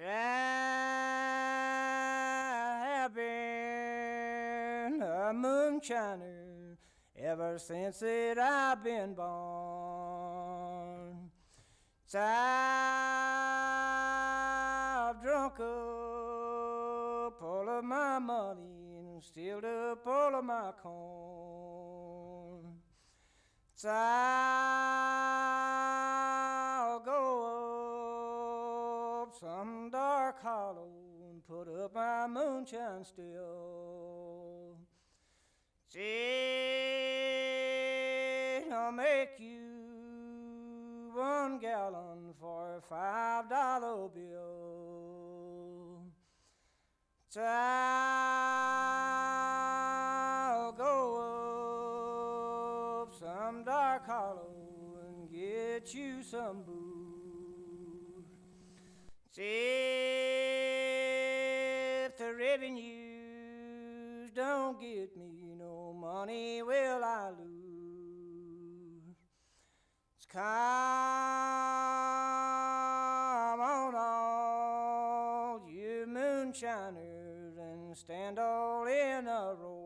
I have been a moonshiner ever since that I've been born. I've drunk up all of my money and stealed up all of my corn. I'll go up some dark hollow and put up my moonshine still. See, I'll make you 1 gallon for a $5 bill. I'll go up some dark hollow and get you some booze. See if the revenues don't get me no money, will I lose? Come on, all you moonshiners, and stand all in a row.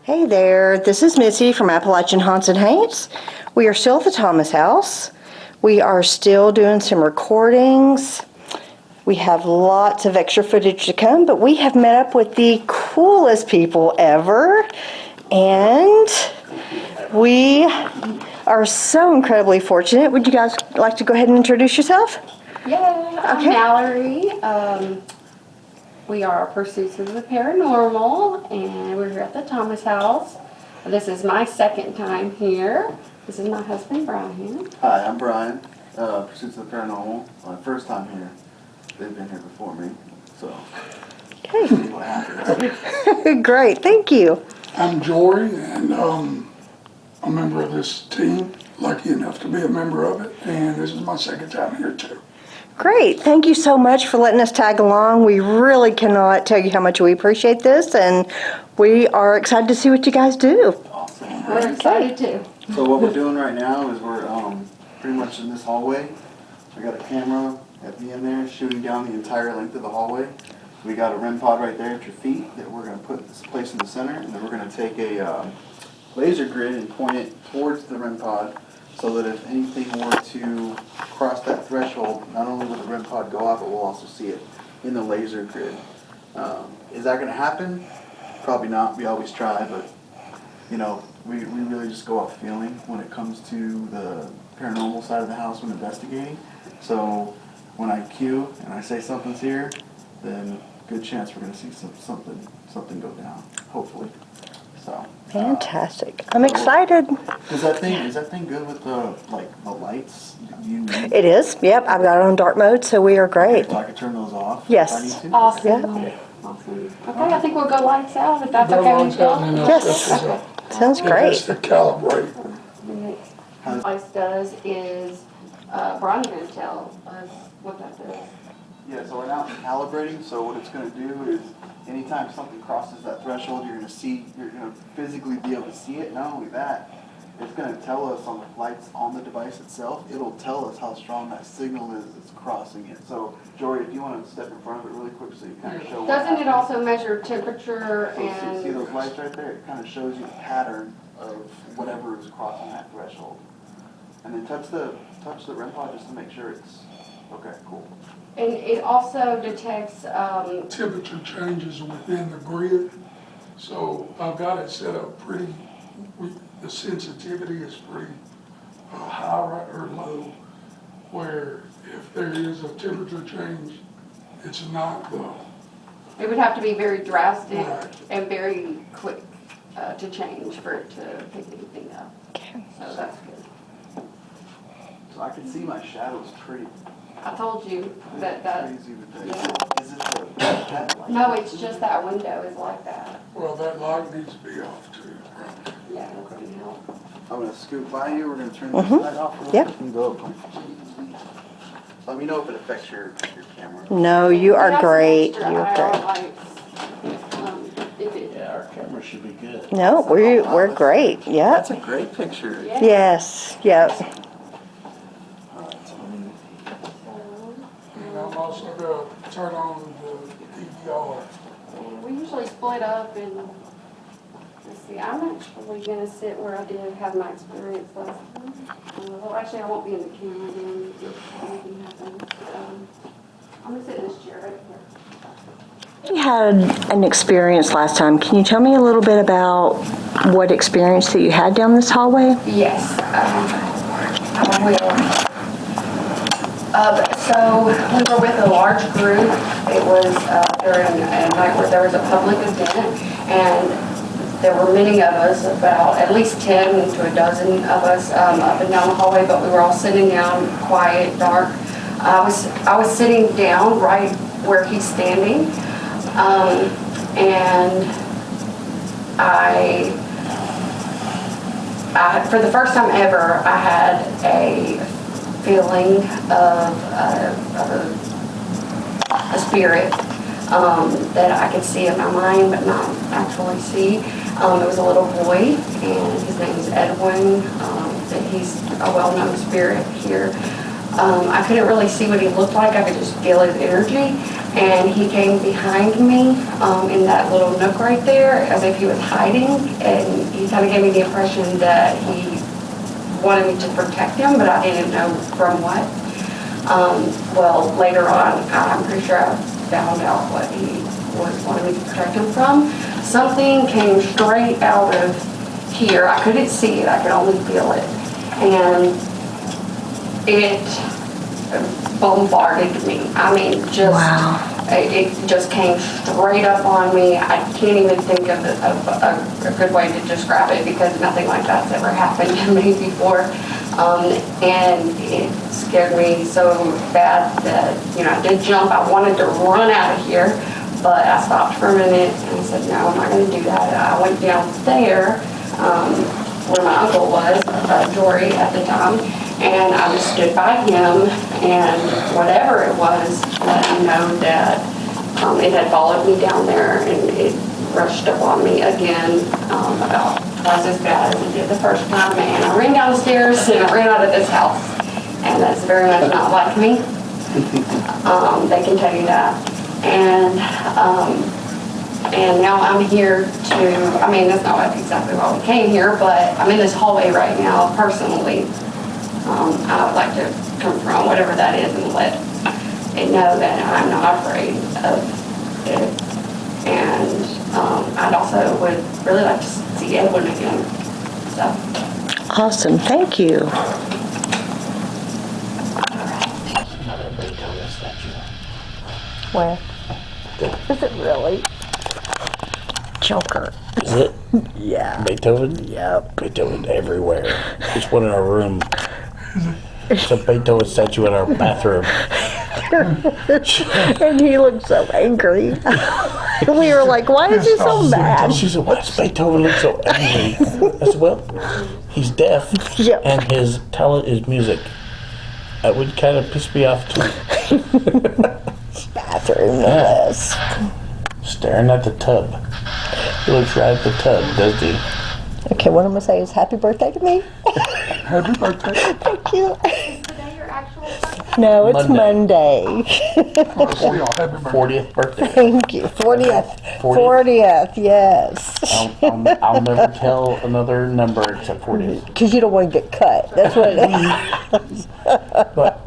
Hey there, this is Missy from Appalachian Haunts and Haints. We are still at the Thomas House. We are still doing some recordings. We have lots of extra footage to come, but we have met up with the coolest people ever, and we are so incredibly fortunate. Would you guys like to go ahead and introduce yourself? Yeah, I'm Okay. Mallory. We are Pursuits of the Paranormal, and we're here at the Thomas House. This is my second time here. This is my husband, Brian. Hi, I'm Brian, Pursuits of the Paranormal. My first time here. They've been here before me, so Okay. see what happens. Great, thank you. I'm Jory, and a member of this team, lucky enough to be a member of it, and this is my second time here too. Great. Thank you so much for letting us tag along. We really cannot tell you how much we appreciate this, and we are excited to see what you guys do. Awesome. We're excited too. So what we're doing right now is we're pretty much in this hallway. We got a camera at me in there shooting down the entire length of the hallway. We got a REM pod right there at your feet that we're going to put this place in the center, and then we're going to take a laser grid and point it towards the REM pod, so that if anything were to cross that threshold, not only will the REM pod go off, but we'll also see it in the laser grid. Is that going to happen? Probably not. We always try, but you know, we really just go off feeling when it comes to the paranormal side of the house when investigating. So when I cue and I say something's here, then good chance we're going to see something go down, hopefully. So Fantastic. I'm excited. Is that thing good with the lights? Do you need It is. Yep, I've got it on dark mode, so we are great. so I can turn those off? Yes. If I need to? Awesome. Yeah. Awesome. Okay, I think we'll go lights out if that's Go okay lights with you. out and then Yes. I'll shut this off. Sounds It great. has to calibrate. What Ice does is, Brian's gonna tell us what that does. Yeah, so we're now calibrating, so what it's gonna do is anytime something crosses that threshold, you're gonna physically be able to see it. Not only that, it's gonna tell us on the lights on the device itself, it'll tell us how strong that signal is that's crossing it. So, Jory, if you wanna step in front of it really quick so you kind of show what Doesn't it happens. also measure temperature So see and, those lights right there? It kind of shows you the pattern of whatever is crossing that threshold. And then touch the REM pod just to make sure it's, okay, cool. and it also detects, Temperature changes within the grid, so I've got it set up pretty, the sensitivity is pretty high right or low, where if there is a temperature change, it's not the, it would have to be very drastic Right. and very quick to change for it to pick anything up. So that's good. So I can see my shadows pretty I told you that, crazy with that. yeah. Is it that light? No, it's just that window is like that. well, that light needs to be off too. Yeah, that's gonna help. I'm gonna scoot by you, we're gonna turn this Mhm. light off real Yep. quick and go. Let me know if it affects your camera. No, you We are have some great. extra You're IR great. lights, if it- Yeah, our camera should be good. No, we're great. Yep. That's a great picture. Yeah. Yes. Yep. Alright, so let me- And I'm also gonna turn on the DVR. And we usually split up and, let's see, I'm actually gonna sit where I did have my experience last time. Well, actually, I won't be in the camera then if anything happens. I'm gonna sit in this chair right here. You had an experience last time. Can you tell me a little bit about what experience that you had down this hallway? Yes, I will. So we were with a large group. It was during a night where there was a public event, and there were many of us, about at least 10 to a dozen of us up and down the hallway, but we were all sitting down, quiet, dark. I was sitting down right where he's standing, and I, for the first time ever, I had a feeling of a spirit that I could see in my mind but not actually see. It was a little boy, and his name is Edwin. That he's a well-known spirit here. I couldn't really see what he looked like. I could just feel his energy, and he came behind me in that little nook right there as if he was hiding, and he kind of gave me the impression that he wanted me to protect him, but I didn't know from what. Well, later on, I'm pretty sure I found out what he was wanting me to protect him from. Something came straight out of here. I couldn't see it, I could only feel it. And it bombarded me. I mean, just, Wow. it just came straight up on me. I can't even think of a good way to describe it because nothing like that's ever happened to me before. And it scared me so bad that, I did jump. I wanted to run out of here, but I stopped for a minute and I said, no, I'm not going to do that. I went down there where my uncle was, Jory at the time, and I just stood by him, and whatever it was, let him know that it had followed me down there, and it rushed up on me again, about twice as bad as it did the first time, and I ran down the stairs and I ran out of this house, and that's very much not like me. They can tell you that, and now I'm here that's not exactly why we came here, but I'm in this hallway right now personally. I would like to confront whatever that is and let it know that I'm not afraid of it. And I'd also would really like to see Edwin again. So. Awesome. Thank you. Another Beethoven statue. Where? Is it really? Joker. Is it Yeah. Beethoven? Yep. Beethoven everywhere. There's one in our room. There's a Beethoven statue in our bathroom. And he looked so angry. We were like, why is he so mad? She said, "Why does Beethoven look so angry?" I said, "Well, he's deaf, Yep. and his talent is music." That would kind of piss me off too. Bathroom, no Yeah. less. Staring at the tub. He looks right at the tub, doesn't he? Okay, what I'm gonna say is happy birthday to me. Happy birthday. Thank you. Is today your actual birthday? No, it's Monday. Monday. Happy birthday. 40th birthday. Thank you. 40th. 40th. 40th, yes. I'll never tell another number except 40th. Because you don't want to get cut. That's what it is. But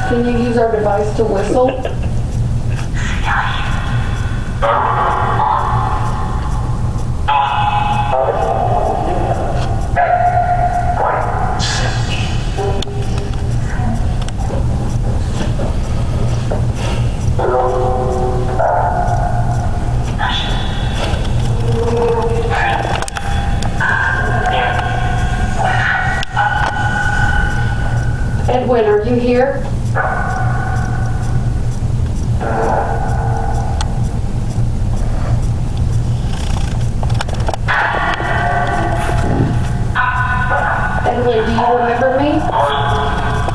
Can you use our device to whistle? Edwin, are you here? Edwin, do you remember me?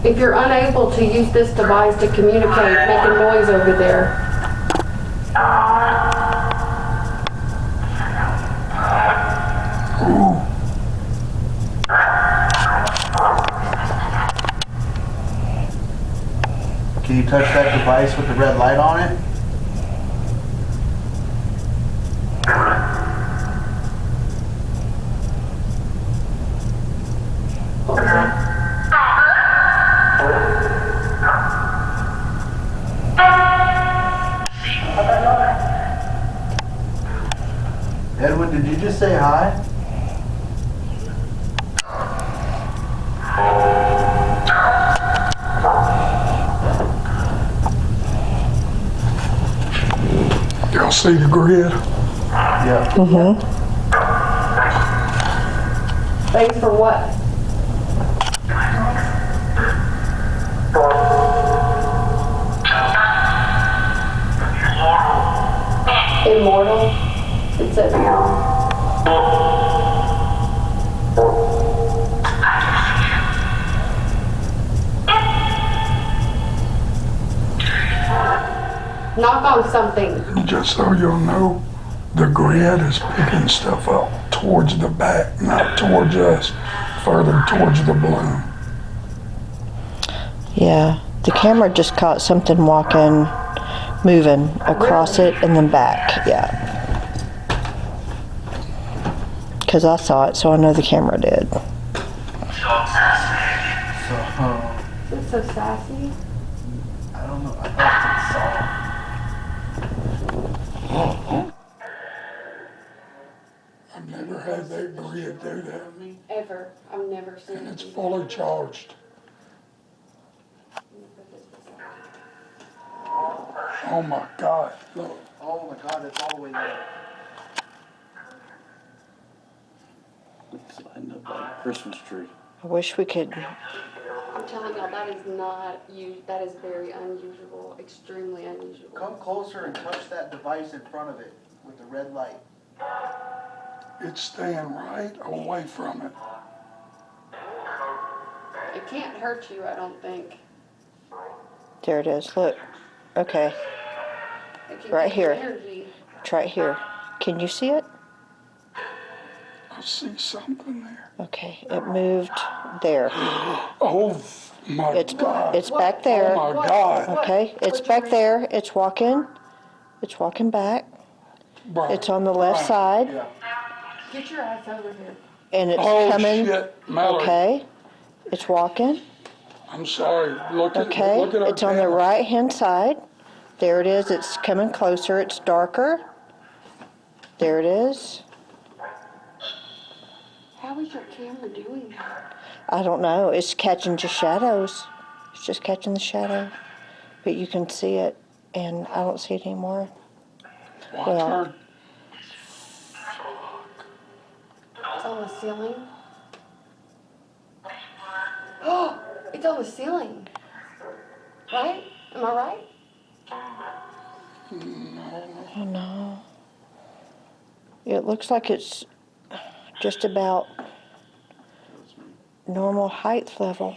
If you're unable to use this device to communicate, make a noise over there. Can you touch that device with the red light on it? What was that? Edwin, did you just say hi? Y'all see the grid? Yeah. Thanks for what? Immortal? It said knock on something. Just so you'll know, the grid is picking stuff up towards the back, not towards us, further towards the balloon. Yeah, the camera just caught something walking, moving across it and then back. Yeah. Because I saw it, so I know the camera did. So, It's so sassy. I don't know. I thought it saw. I've never had that grid do that. Ever. I've never seen And it. it's do that. fully charged. Oh my God, look. Oh my God, it's all the way there. it's lined up like a Christmas tree. I wish we could. I'm telling y'all, that is not that is very unusual, extremely unusual. Come closer and touch that device in front of it with the red light. It's staying right away from it. It can't hurt you, I don't think. There it is. Look. Okay. It can Right give you here. energy. It's right here. Can you see it? I see something there. Okay. It moved there. Oh my God. It's back there. Oh my God. Okay. It's back there. It's walking. It's walking back. Brian, It's on the left Brian, side. Yeah. Get your ass over here. And it's Oh, coming. shit, Mallory. Okay. It's walking. I'm sorry. Look at Okay. our It's on the camera. right-hand side. There it is. It's coming closer. It's darker. There it is. How is your camera doing that? I don't know. It's catching just shadows. It's just catching the shadow. But you can see it, and I don't see it anymore. Watch Well- her. It's on the ceiling. Oh, it's on the ceiling. Right? Am I right? Oh, no. It looks like it's just about normal height level.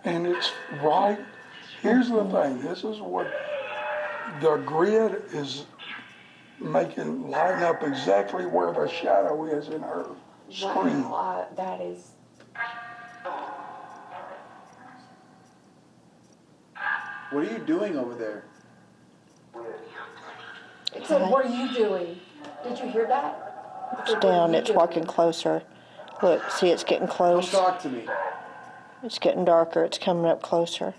And it's right, here's the thing, this is what, the grid is making, lighting up exactly where the shadow is in her screen. Wow, that is. What are you doing over there? It said, "What are you doing?" Did you hear that? It It's said, "What are down. you It's doing?" walking closer. Look, see, it's getting Come close. talk to me. It's getting darker. It's coming up closer.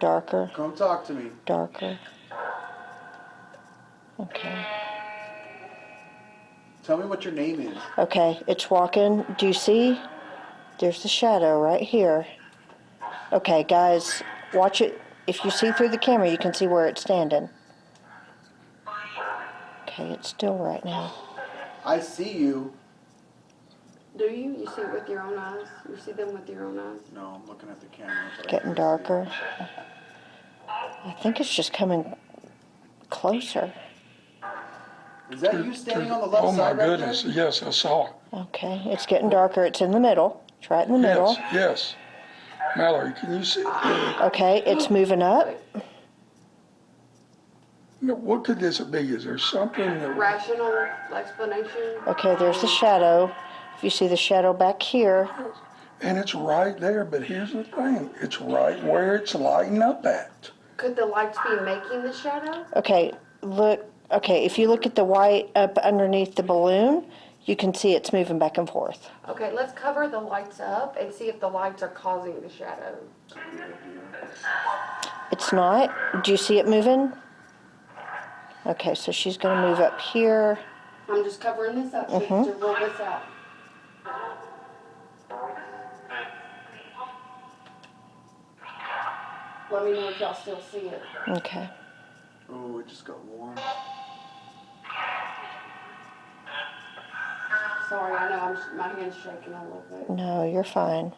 Darker, Come talk to me. darker. Okay. Tell me what your name is. Okay, it's walking. Do you see? There's the shadow right here. Okay, guys, watch it. If you see through the camera, you can see where it's standing. Okay, it's still right now. I see you. Do you? You see it with your own eyes? You see them with your own eyes? No, I'm looking at the camera. but I Getting can't darker. I think it's just coming closer. see. Is that you standing on the left Oh my side right goodness, there? yes, I saw it. Okay, it's getting darker. It's in the middle. It's right in the middle. Yes, yes. Mallory, can you see? Okay, it's moving up. What could this be? Is there something that, Rational explanation. Okay, there's the shadow. If you see the shadow back here, and it's right there, but here's the thing, it's right where it's lighting up at. Could the lights be making the shadow? okay, look. Okay, if you look at the white up underneath the balloon, you can see it's moving back and forth. Okay, let's cover the lights up and see if the lights are causing the shadow. It's not. Do you see it moving? Okay, so she's going to move up here. I'm just covering this up to roll this out. Let me know if y'all still see it. Okay. Oh, it just got warm. Sorry, I know my hand's shaking a little bit. No, you're fine.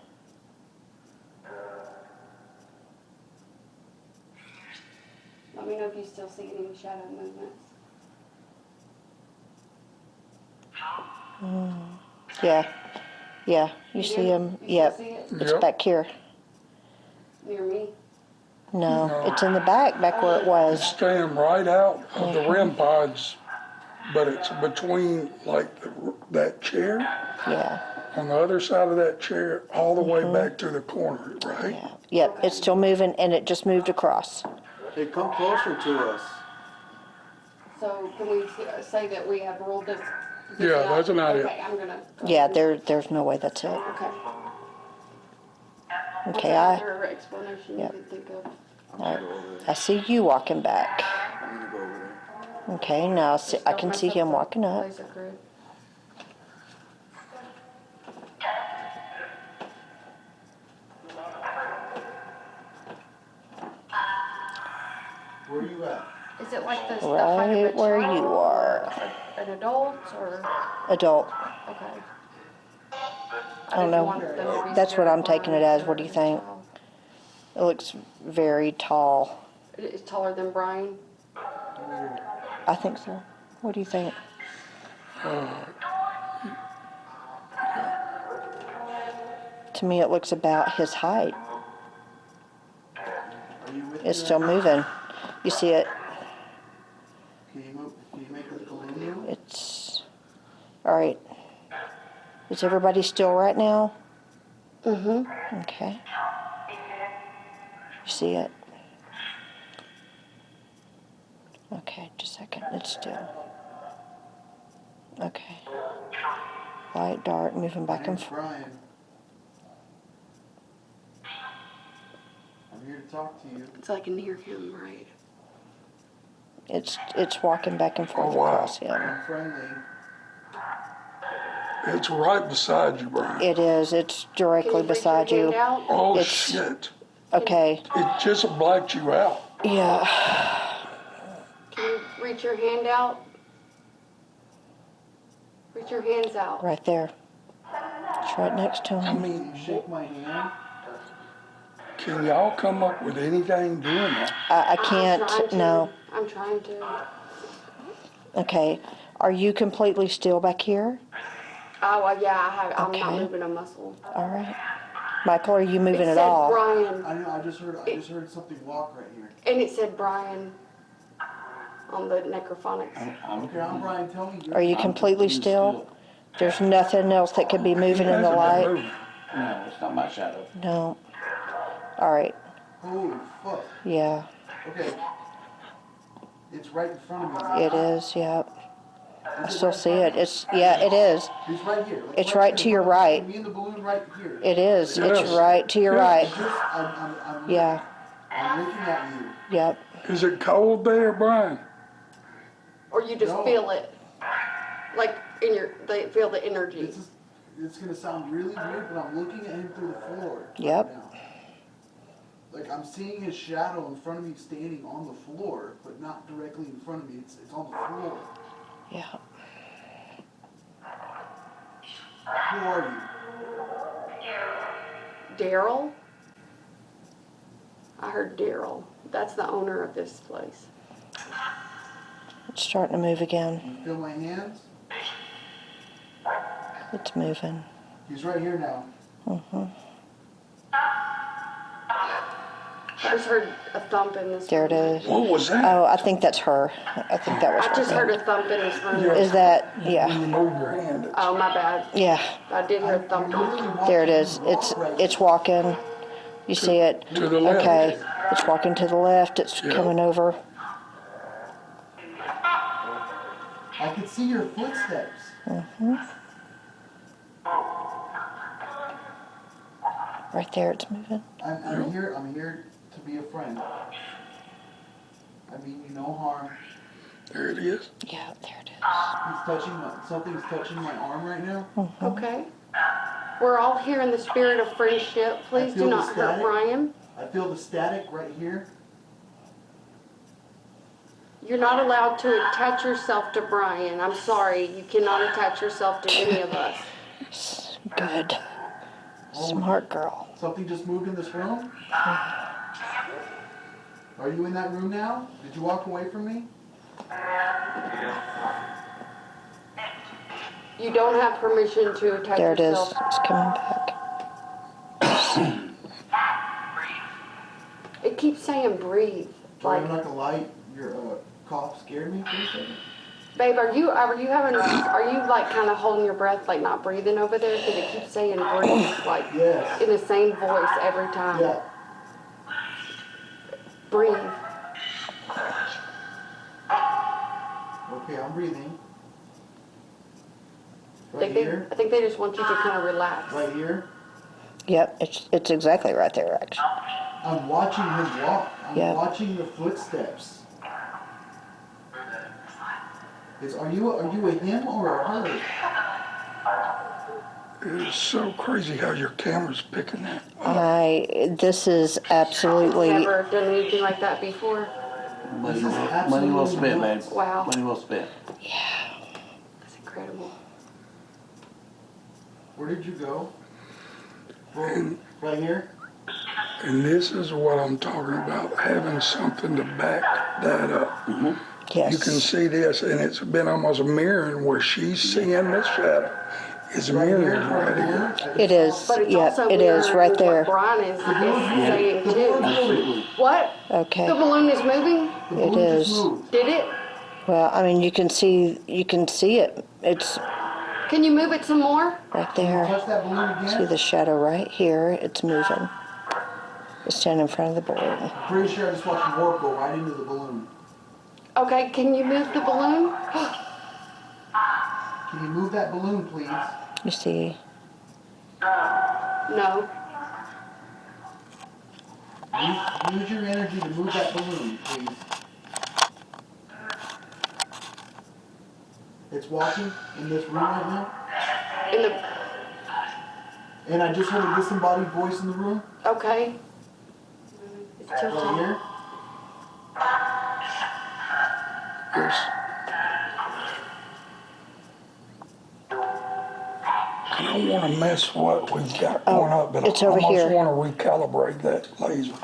Let me know if you still see any shadow movements. Yeah. Yeah, you do? see him. You Yep. still see it? It's Yep. back here. Near me? No, No. it's in the back where it It's was. staying right out of the REM pods, but it's between like that chair, Yeah. on the other side of that chair, all the way back to the corner, right? Yeah. Yep, it's still moving and it just moved across. Hey, come closer to us. So can we say that we have ruled this? Yeah, out? that's an idea. Okay, I'm gonna. Yeah, there's no way that's it. Okay. What's Okay, I another explanation Yep. you could think of? I'm gonna go over there. I see you walking back. I'm gonna go over there. Okay, now I see, I Don't can mess see up him the walking up. laser grid. Where are you at? Is it like the height of Right a where child you or are. an adult or, Adult. okay. I don't know. That's what I'm taking it as. What do you think? It looks very tall. It's taller than Brian? I think so. What do you think? To me, it looks about his height. Are you with It's me still right now? moving. You see it? Can you move? Can you make the balloon move? It's all right. Is everybody still right now? Mm-hmm. Okay. You see it? Okay, just a second. It's still. Okay. Light, dark, moving back My and name's forth. Brian. I'm here to talk to you. It's like near him, right? It's walking back and forth Oh, wow. across him. I'm friendly. It's right beside you, Brian. It is. It's Can directly you beside reach your you. hand out? Oh, It's- shit. Okay. It just blacked you out. Yeah. Can you reach your hand out? Reach your hands out. Right there. It's right next to I him. Can mean, you shake my hand? can y'all come up with anything doing that? I I'm can't. trying to. No. I'm trying to. Okay. Are you completely still back here? Oh, well, yeah, I'm not Okay. moving a muscle. All right. Michael, are you moving It at said all? Brian, I know. I just heard something walk right here. and it said Brian on the necrophonics. Okay, I'm Brian. Tell me. Are you completely still? There's nothing else that could be moving in the Hasn't been light? moving. No, it's not my shadow. No. All right. Holy fuck. Yeah. Okay. It's right in front of me. It is. Yep. I Is it still right see in it. front It's yeah. It is. of me? It's right here. Like It's right here to in your front of me. right. Me and the balloon right here. It is. Yes. It's right to your Yes. right. It's just, I'm Yeah. I'm looking at you. Yep. Is it cold there, Brian? Or you just No. feel it. Like they feel the energy. It's gonna sound really weird, but I'm looking at him through the floor. Yep. Right now. Like I'm seeing his shadow in front of me standing on the floor, but not directly in front of me. It's on the floor. Yeah. Who are you? Daryl? I heard Daryl. That's the owner of this place. It's starting to move again. You feel my hands? It's moving. He's right here now. I just heard a thump in this There it room. is. What was that? Oh, I think that's her. I think that was I just her. heard a thump in this room. Yeah. Is that? When Yeah. you move your hand, it's... Oh, my bad. Yeah. I did hear a I'm thump. literally watching There it is. him walk It's right it's walking. You see it? To the left. Okay. It's walking to the left. It's Yeah. coming over. I can see your footsteps. Right there. It's moving. I'm here to be a friend. I mean you no harm. There it is. Yeah. There it is. Something's touching my arm right now. Okay. We're all here in the spirit of friendship. Please feel do the not hurt static. Brian. I feel the static right here. You're not allowed to attach yourself to Brian. I'm sorry. You cannot attach yourself to any of us. Good. Smart girl. Something just moved in this room? Are you in that room now? Did you walk away from me? You don't have permission to attach There it is. yourself. It's coming back. It keeps saying breathe. Sorry, Like, I'm not gonna lie, your cough scared me for a second. babe, are you like kind of holding your breath, like not breathing over there? Because it keeps saying breathe, like Yes. in the same voice every time. Yeah. Breathe. Okay, I'm breathing. I Right here. think they just want you to kind of relax. Right here. Yep. It's exactly right there. Actually. I'm watching him walk. I'm Yeah. watching the footsteps. Are you a him or a her? It is so crazy how your camera's picking that up. This is absolutely. Never done anything like that before. This is Money well absolutely spent, babe. nuts. Wow. Money well spent. That's incredible. Where did you go? Right here? And this is what I'm talking about, having something to back that up. Yes. You can see this, and it's been almost mirroring where she's seeing this shadow. It's mirroring right here. It is. But it's Yep. also It is mirroring right what there. Brian is saying too. Absolutely. What? Okay. The balloon is moving? The It balloon just is. moved. Did it? Well, I mean, you can see it. It's Can you move it some more? right there. Touch that balloon See again? the shadow right here. It's moving. It's standing in front of the board. Pretty sure I just watched a warp go right into the balloon. Okay, can you move the balloon? Can Can you move that balloon, please? You see. No. Use your energy to move that balloon, please. It's walking in this room right now. In the. And I just heard a disembodied voice in the room. Okay. It's Right tilting. here. I don't want to mess what we've got going up, but it's I over almost here. want to recalibrate that laser.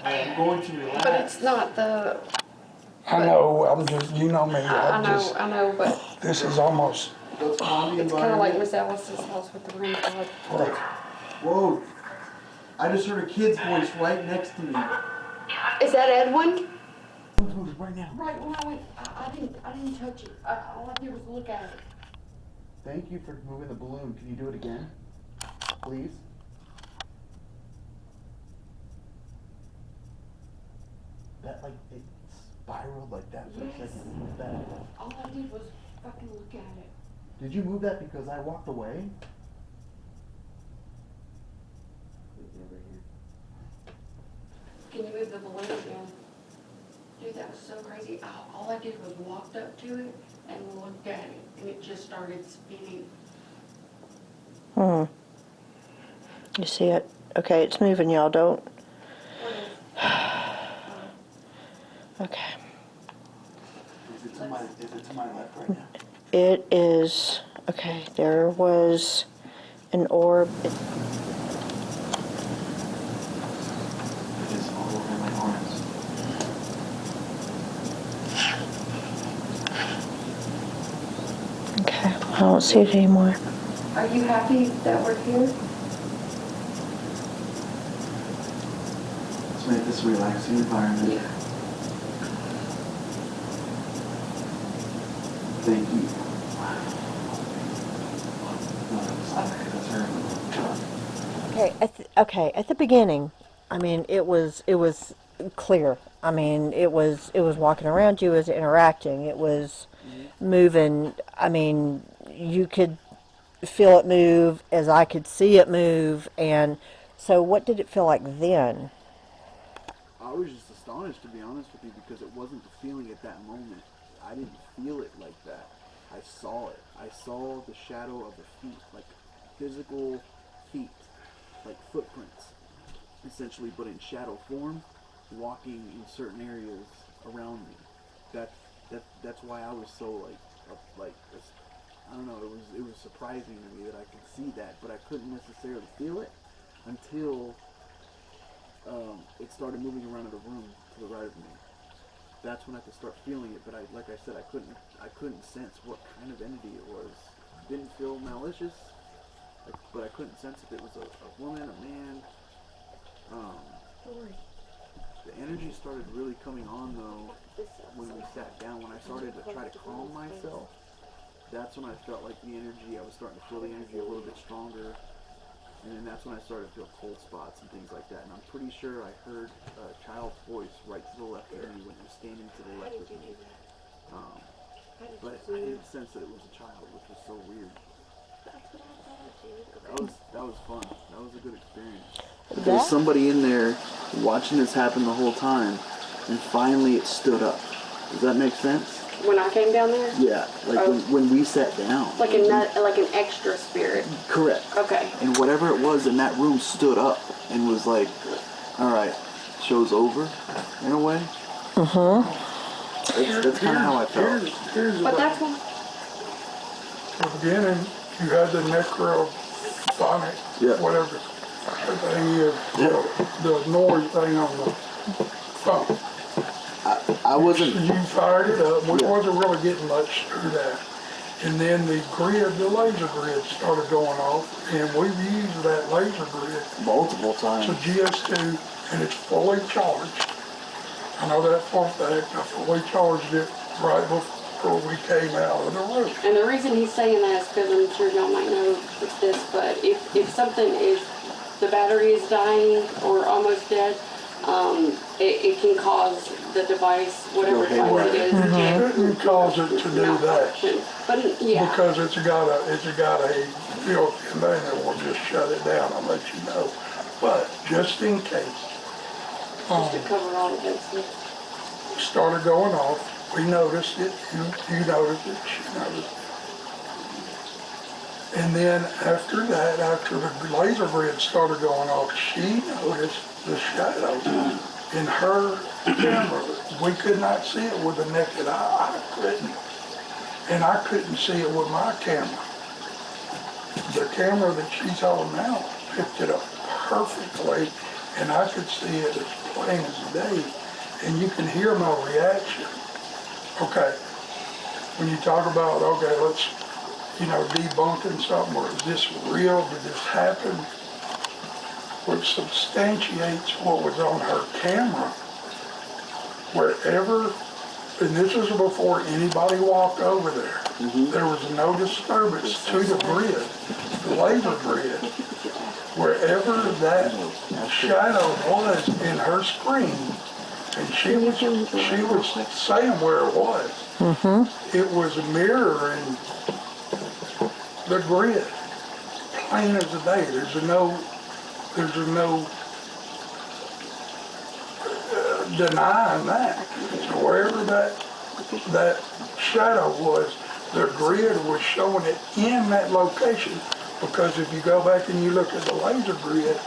I'm going to relax. But it's not the. I know, I'm just, you know me, I know, but this is almost, Let's calm the it's kind of like environment. Miss Alice's house with the room pod. right. Whoa. I just heard a kid's voice right next to me. Is that Edwin? Right now. Right. Wait. I didn't touch it. All I did was look at it. Thank you for moving the balloon. Can you do it again? Please? That, like, it spiraled like that for a second. That. All I did was fucking look at it. Did you move that because I walked away? Can you move the balloon again? Dude, that was so crazy. All I did was walked up to it and looked at it, and it just started spinning. You see it? Okay, it's moving, y'all. Don't. Okay. Is it to my left right now? It is. Okay, there was an orb. It is all over my arms. Okay, I don't see it anymore. Are you happy that we're here? Let's make this a relaxing environment. Yeah. Thank you. That's her. Okay. At the beginning, I mean, it was clear. I mean, it was walking around you, it was interacting, it was moving. I mean, you could feel it move as I could see it move. And so, what did it feel like then? I was just astonished, to be honest with you, because it wasn't the feeling at that moment. I didn't feel it like that. I saw it. I saw the shadow of the feet, like physical feet, like footprints, essentially, but in shadow form, walking in certain areas around me. That's why I was so like I don't know. It was surprising to me that I could see that, but I couldn't necessarily feel it until it started moving around in the room to the right of me. That's when I could start feeling it, but like I said, I couldn't sense what kind of entity it was. Didn't feel malicious, but I couldn't sense if it was a woman, a man. The energy started really coming on though when we sat down. When I started to try to calm myself, that's when I felt like the energy, I was starting to feel the energy a little bit stronger. And then that's when I started to feel cold spots and things like that. And I'm pretty sure I heard a child's voice right to the left of me when he was standing to the left of me. But I didn't sense that it was a child, which was so weird. That was fun. That was a good experience. There was somebody in there watching this happen the whole time, and finally it stood up. Does that make sense? When I came down there? Yeah, like when we sat down. Like an extra spirit. Correct. Okay. And whatever it was in that room stood up and was like, all right, show's over, in a way. That's kind of how I felt. But that's what. In the beginning, you had the necrophonic, whatever the thing is, the noise thing on the phone. I wasn't. So you fired it up. We wasn't really getting much through that. And then the laser grid started going off, and we've used that laser grid. Multiple times. It's a GS2, and it's fully charged. I know that for a fact. I fully charged it right before we came out of the room. And the reason he's saying that is because I'm sure y'all might know this, but if something is, the battery is dying or almost dead, it can cause the device, whatever device it is, It can cause it to do that. But, yeah. Because it's got a built-in thing that will just shut it down, I'll let you know. But just in case, Just to cover all the bases. started going off, we noticed it, you noticed it, she noticed it. And then after that, after the laser grid started going off, she noticed the shadows in her camera. We could not see it with the naked eye. I couldn't. And I couldn't see it with my camera. The camera that she's on now picked it up perfectly, and I could see it as plain as day. And you can hear my reaction. Okay, when you talk about, okay, let's, debunking something, or is this real, did this happen? Which substantiates what was on her camera. Wherever, and this was before anybody walked over there, there was no disturbance to the grid, the laser grid. Wherever that shadow was in her screen, and she was saying where it was. It was mirroring the grid, plain as the day. There's no denying that. So wherever that shadow was, the grid was showing it in that location. Because if you go back and you look at the laser grid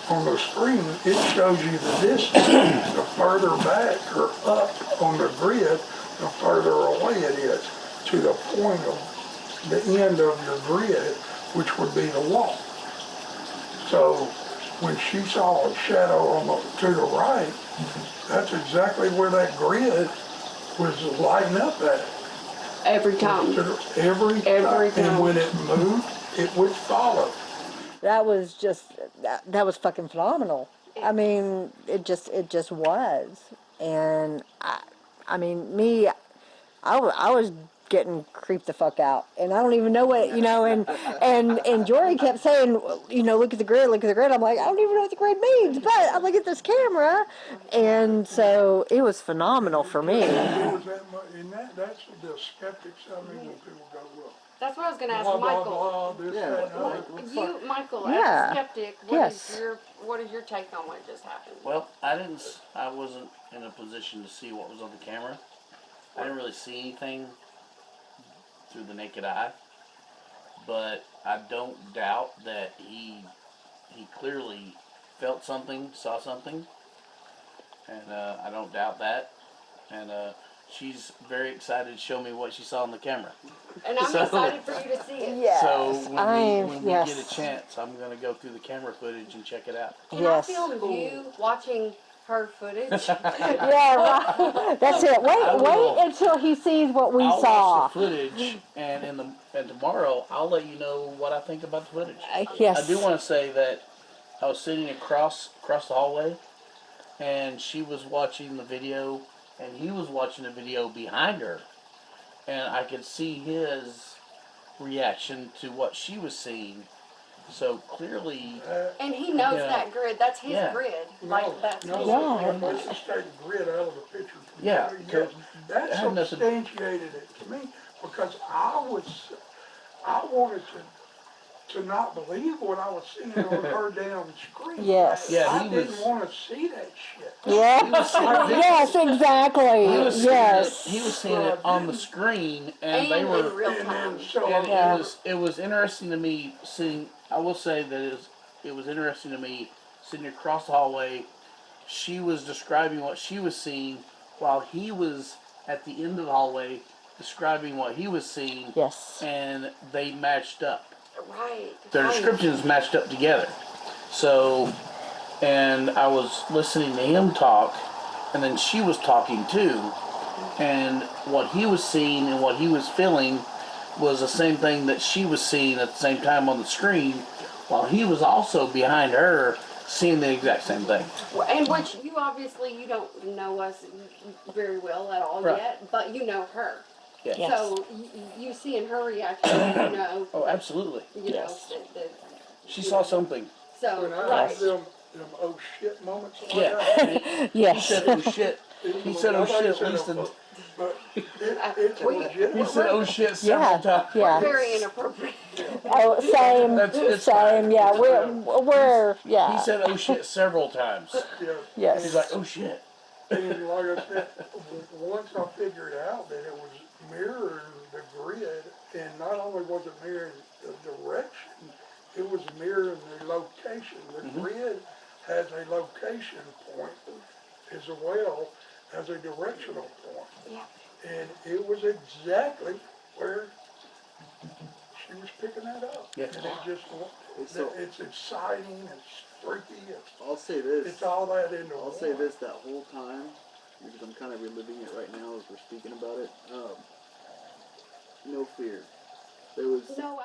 on the screen, it shows you the distance. The further back or up on the grid, the further away it is to the point of the end of your grid, which would be the wall. So when she saw a shadow to the right, that's exactly where that grid was lighting up at. Every time. Every time. And when it moved, it would follow. That was just, that was fucking phenomenal. I mean, it just was. And I mean, me, I was getting creeped the fuck out. And I don't even know what, and Jory kept saying, look at the grid, look at the grid. I'm like, I don't even know what the grid means, but I'm looking at this camera. And so it was phenomenal for me. It was that much, and that's the skeptics, when people go, well, That's what I was going to ask blah, blah, Michael. blah, this, that, and the other. Michael, Yeah. as a skeptic, Yes. what is your take on what just happened? Well, I wasn't in a position to see what was on the camera. I didn't really see anything through the naked eye, but I don't doubt that he clearly felt something, saw something, and I don't doubt that. And she's very excited to show me what she saw on the camera. And I'm excited for you to see it. Yes. So when we yes. get a chance, I'm going to go through the camera footage and check it out. Can Yes. I film you watching her footage? Yeah, right. That's it. Wait until he sees what we I'll saw. watch the footage, and tomorrow I'll let you know what I think about the footage. Yes. I do want to say that I was sitting across the hallway, and she was watching the video, and he was watching the video behind her, and I could see his reaction to what she was seeing. So clearly, And he knows Yeah. that grid. That's his Yeah. grid. That's his Yeah. Let's just take the grid out of the picture. Yeah, That I have nothing- substantiated it to me, because I wanted to not believe what I was seeing on her damn screen. Yes. Yeah, I he didn't was- want to see that shit. Yeah. he was seeing it. Yes, exactly. He was seeing Yes. it. He was seeing it on the screen, and they in were. real And time. then so And Yeah. it was interesting to me seeing. I will say that it was interesting to me sitting across the hallway. She was describing what she was seeing, while he was at the end of the hallway describing what he was seeing. Yes. And they matched up. Right. Their right. descriptions matched up together. So, and I was listening to him talk, and then she was talking too. And what he was seeing and what he was feeling was the same thing that she was seeing at the same time on the screen, while he was also behind her seeing the exact same thing. And which you obviously, you don't know us very well at all Right. yet, but you know her. Yeah. Yes. So you seeing her reaction, Oh, absolutely. Yes. She saw something. So, When I right. have them oh shit moments like Yeah. that. He Yes. said it was shit. He said it was shit at least in But it's legitimate. You said, "Oh shit," several Yeah, times. yeah. Very inappropriate. Oh, same, It's same, fine. yeah, we're, yeah. He said, "Oh shit," several times. Yeah. Yes. He's like, "Oh shit." And like I said, once I figured out that it was mirroring the grid, and not only was it mirroring the direction, it was mirroring the location. The grid has a location point as well as a directional point. Yeah. And it was exactly where she was picking that up. Yeah. And it just, it's exciting, it's freaky, I'll say this. it's all that into I'll one. say this that whole time, because I'm kind of reliving it right now as we're speaking about it. No fear. There was No,